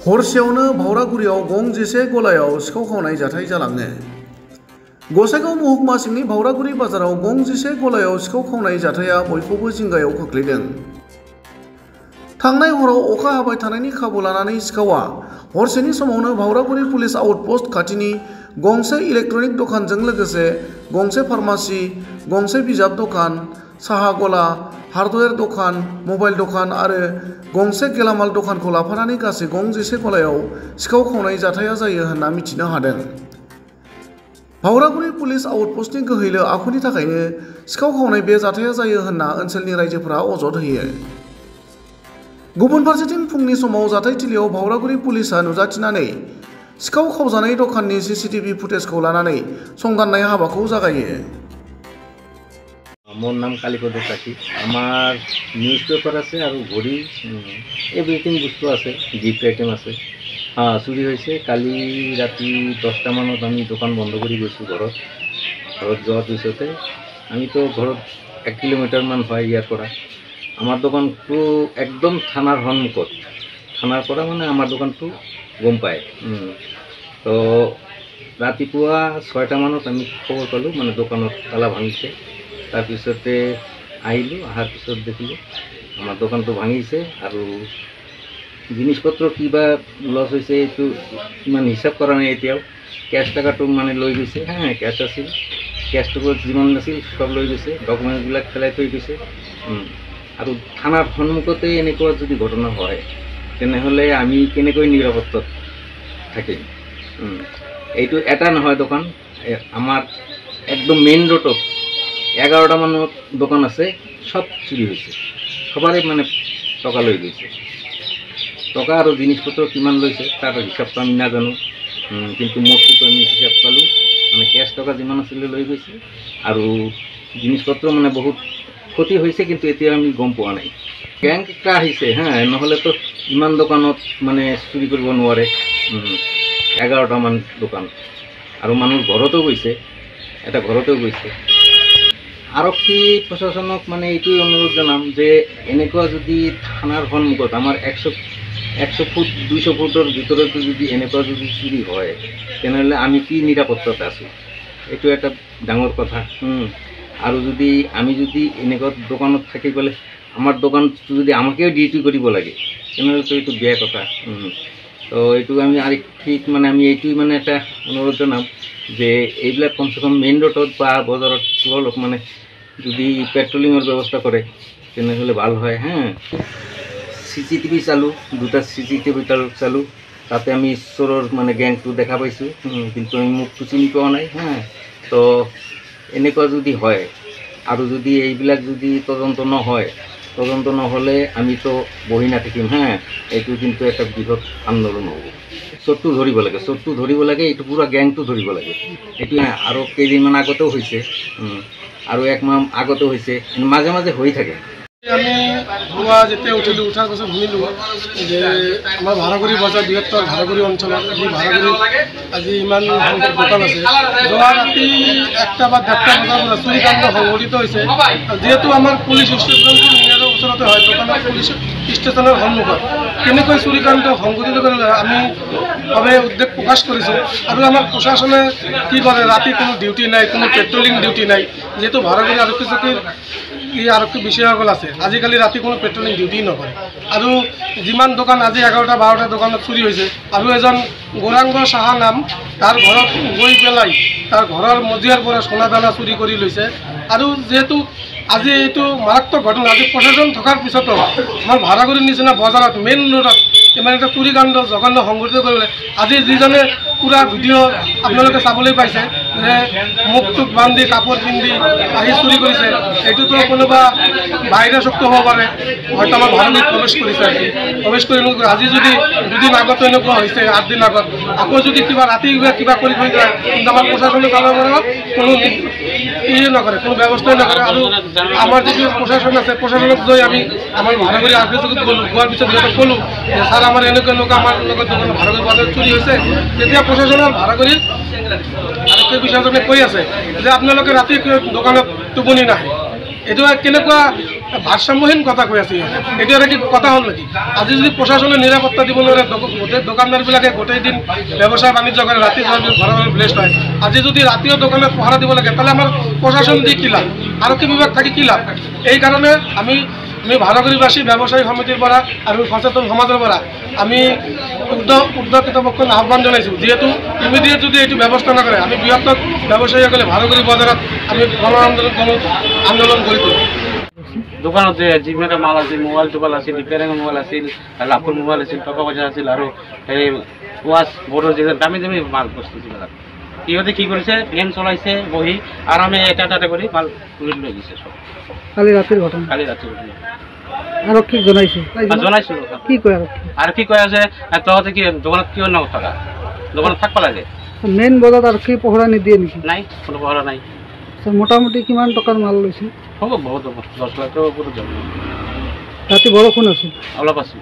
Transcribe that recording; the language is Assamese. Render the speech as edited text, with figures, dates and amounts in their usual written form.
हरसेयावनो भावरागुरियाव गंजिसे गलायाव सिखाव खावनाय जाथाय जालाङो। गसाइगाव महकुमा सिंनि भावरागुरि बाजाराव गंजिसे गलायाव सिखाव खावनाय जाथाया बयखौबो जिंगायाव खोख्लैदों। थांनाय हराव अखा हाबाय थानायनि खाबु लानानै सिखावआ हरसेनि समावनो भावरागुरि पुलिस आउटपोस्ट खाथिनि गंसे इलेक्ट्रनिक दखानजों लोगोसे गंसे फार्मासि, गंसे बिजाब दखान, साहा गला, हार्डवेर दखान, मबाइल दखान आरो गंसे गेलामाल दखानखौ लाफानानै गासै गंजिसे गलायाव सिखाव खावनाय जाथाया जायो होनना मिथिनो हादों। भावरागुरि पुलिस आउटपोस्टनि गोहैलो आखुनि थाखायनो सिखाव खावनाय बे जाथाया जायो होनना ओनसोलनि रायजोफोरा अजद होयो। गुबुन फारसेथिं फुंनि समाव जाथायथिलियाव भावरागुरि पुलिसआ नुजाथिनानै सिखाव खावजानाय दखाननि सीसीटीवी फुटेजखौ लानानै संदाननाय हाबाखौ जागायो। मोर नाम कालीपद साखी। आमार निউজ पेपर আছে और घड़ी एवरिथिंग बस्तु আছে, गिफ्ट आइटेम আছে। हाँ, चुरी होइছে काली राति 10टा माনত आमी दোकान बंद करि গৈছো घरत जोৱাৰ पिछते आमी तो घरत 1 किलोमीटर मान হয় ইয়াৰ পৰা। आमार दোकानটো एकदम थानार सन्मुखत, थानार পৰা মানে आमार दোकानটো गम पाय। तो रातिपुৱা 6टा माনত आमी खबर पालो মানে দোকানত তালা ভাঙিছে। তাৰপিছতে আহিলোঁ, অহাৰ পিছত দেখিলোঁ আমাৰ দোকানটো ভাঙিছে আৰু জিনিসপত্ৰ কিবা লছ হৈছে এইটো ইমান হিচাপ কৰা নাই এতিয়াও। কেছ টকাটো মানে লৈ গৈছে। হ্যাঁ, কেছ আছিল, কেছটো যিমান আছিল সব লৈ গৈছে, ডকুমেণ্টবিলাক পেলাই থৈ গৈছে। আৰু থানাৰ সন্মুখতে এনেকুৱা যদি ঘটনা হয় তেনেহ'লে আমি কেনেকৈ নিৰাপত্তাত থাকিম? এইটো এটা নহয় দোকান, আমাৰ একদম মেইন ৰোডত 11টা মানত দোকান আছে, সব চুরি হয়েছে। সবারই মানে টকা লৈ গৈছে। টকা আর জিনিসপত্র কিমান লৈছে তার হিসাবটা আমি না জানো, কিন্তু মোটটো আমি হিসাব পালো মানে ক্যাশ টকা যিমান আসলে লৈ গৈছে আর জিনিসপত্র মানে বহুত ক্ষতি হয়েছে, কিন্তু এতিয়া আমি গম পোৱা নাই। গ্যাং একটা আহিছে, হ্যাঁ, নহলে তো ইমান দোকানত মানে চুরি কৰিব নোৱাৰে। 11টা মান দোকান আৰ মানুষ ঘৰতো গৈছে, এটা ঘৰতেও গৈছে। আৰক্ষী প্ৰশাসনক মানে এইটোৱে অনুৰোধ জনাম যে এনেকুৱা যদি থানাৰ সন্মুখত আমাৰ 100 ফুট 200 ফুটৰ ভিতৰতো যদি এনেকুৱা যদি চুৰি হয় তেনেহ'লে আমি কি নিৰাপত্তাত আছোঁ? এইটো এটা ডাঙৰ কথা। আৰু যদি আমি যদি এনেকুৱা দোকানত থাকি গ'লে আমাৰ দোকানটো যদি আমাকেও ডিউটি কৰিব লাগে তেনেহ'লেতো এইটো বেয়া কথা। তো এইটো আমি আৰক্ষীক মানে আমি এইটোৱে মানে এটা অনুৰোধ জনাম যে এইবিলাক কমচে কম মেইন ৰোডত বা বজাৰত অলপ মানে যদি পেট্রোলিংয়ের ব্যবস্থা করে তেনেহলে ভাল হয়। হ্যাঁ, CCTV চালু, 2টা CCTV চালু, তাতে আমি চোৰৰ মানে গ্যাংটো দেখা পাইছোঁ, কিন্তু আমি মুখটো চিনি পোৱা নাই। হ্যাঁ, তো এনেকুৱা যদি হয় আৰু যদি এইবিলাক যদি তদন্ত নহয়, তদন্ত নহ'লে আমি তো বহি নাথাকিম। হ্যাঁ, এইটো কিন্তু একটা বৃহৎ আন্দোলন হ'ব। চোৰটো ধৰিব লাগে, চোৰটো ধৰিব লাগে, এইটো পুৰা গ্যাংটো ধৰিব লাগে। এইটো আৰু কেইদিনমান আগতেও হৈছে, আৰু 1 মাহ আগতে হৈছে, মাজে মাজে হৈ থাকে। আমি পুৱা যেতিয়া উঠিলোঁ, উঠাৰ পাছত শুনিলোঁ যে আমাৰ ভাড়াগুৰি বজাৰ, বৃহত্তৰ ভাড়াগুৰি অঞ্চলত আজি ইমান সংখ্যক দোকান আছে। যোৱা ৰাতি 1টা বা 1:30টা বজাৰ পৰা চুৰিকাণ্ড সংঘটিত হৈছে। যিহেতু আমাৰ পুলিচ ষ্টেচনটো নিয়াৰৰ ওচৰতে হয়, দোকানৰ পুলিচ ষ্টেচনৰ সন্মুখত কেনেকৈ চুৰিকাণ্ড সংঘটিত কৰিলে আমি বাবে উদ্বেগ প্ৰকাশ কৰিছোঁ। আৰু আমাৰ প্ৰশাসনে কি কৰে, ৰাতি কোনো ডিউটি নাই, কোনো পেট্ৰলিং ডিউটি নাই। যেহেতু ভাড়াগুৰি আৰক্ষী চকীৰ আৰক্ষী বিষয়াসকল আছে, আজিকালি ৰাতি কোনো পেট্ৰলিং ডিউটি নকৰে। আৰু যিমান দোকান আজি 11টা 12টা দোকানত চুৰি হৈছে, আৰু এজন গৌৰাংগ সাহা নাম, তাৰ ঘৰত গৈ পেলাই তাৰ ঘৰৰ মজিয়াৰ পৰা সোণা দানা চুৰি কৰি লৈছে। আৰু যিহেতু আজি এইটো মাৰাত্মক ঘটনা, আজি প্ৰশাসন থকাৰ পিছতো আমাৰ ভাড়াগুৰিৰ নিচিনা বজাৰত মেইন ৰোডত ইমান এটা চুৰিকাণ্ড জঘন্য সংঘটিত কৰিলে। আজি যিজনে পুৰা ভিডিঅ' আপোনালোকে চাবলৈ পাইছে যে মুখটোক বান্ধি কাপোৰ পিন্ধি আহি চুৰি কৰিছে, এইটোতো কোনোবা বাহিৰা শক্তি হ'ব পাৰে, হয়তো আমাৰ ভাড়াগুৰিত প্ৰৱেশ কৰিছে। প্ৰৱেশ কৰি আজি যদি 2দিন আগতো এনেকুৱা হৈছে, 8 দিন আগত আকৌ যদি কিবা ৰাতি কিবা কৰি থৈ যায়, কিন্তু আমাৰ প্ৰশাসনৰ ফালৰ পৰা কোনো নকৰে, কোনো ব্যৱস্থাই নকৰে। আৰু আমাৰ যিটো প্ৰশাসন আছে, প্ৰশাসনক লৈ আমি আমাৰ ভাড়াগুৰি আৰক্ষী চকীত গ'লোঁ। গোৱাৰ পিছত সিহঁতক ক'লোঁ যে ছাৰ আমাৰ এনেকুৱা আমাৰ লগত দোকান ভাড়াগুৰি বজাৰত চুৰি হৈছে। তেতিয়া প্ৰশাসনৰ ভাড়াগুৰিৰ আৰক্ষী বিষয়াজনে কৈ আছে যে আপোনালোকে ৰাতি দোকানত টোপনি নাহে। এইটো কেনেকুৱা ভাৰসাম্যহীন কথা কৈ আছে ইহঁতে। এইটো এটা কি কথা হ'ল নেকি? আজি যদি প্ৰশাসনে নিৰাপত্তা দিব নোৱাৰে, গোটেই দোকানদাৰবিলাকে গোটেই দিন ব্যৱসায় বাণিজ্য কৰে, ৰাতি ঘৰে ঘৰে ব্লেষ্ট হয়। আজি যদি ৰাতিও দোকানত পহৰা দিব লাগে, তাহলে আমাৰ প্ৰশাসন দি কি লাভ, আৰক্ষী বিভাগ থাকি কি লাভ? এই কাৰণে আমি ভাৰগুৰিবাসী ব্যৱসায়ী সমিতিৰ পৰা আৰু সচেতন সমাজৰ পৰা আমি উৰ্ধ কৰ্তৃপক্ষক আহ্বান জনাইছোঁ, যিহেতু ইমিডিয়েট যদি এইটো ব্যৱস্থা নকৰে আমি বৃহত্তৰ ব্যৱসায়ীসকলে ভাৰগুৰি বজাৰত আমি গণ আন্দোলন কৰি দিওঁ। দোকানত যে যিবিলাক মাল আছিল, মোবাইল টোবাইল আছিল, ৰিপেয়াৰিঙৰ মোবাইল আছিল, লাভৰ মোবাইল আছিল, টকা পইচা আছিল, আৰু এই ৱাচ বৰ্ডৰ যে দামী দামী মাল বস্তু যিবিলাক সিহঁতে কি কৰিছে, ভেন চলাইছে বহি আৰামে এটা কৰি মাল তুলি লৈ গৈছে চব। কালি ৰাতিৰ ঘটনা। কালি ৰাতিৰ ঘটনা। আৰক্ষীক জনাইছে? জনাইছো। কি কয় আৰু কি কয় যে তহঁতে কি দোকানত কিয় নথকা, দোকানত থাকিব লাগে। মেইন বজাৰত আৰক্ষী পহৰা নিদিয়ে নেকি? নাই, কোনো পহৰা নাই। মোটামুটি কিমান টকাৰ মাল লৈছে? হ'ব বহুত 10 লাখৰ ওপৰত যাব। ৰাতি বৰষুণ আছিল? অলপ আছিল।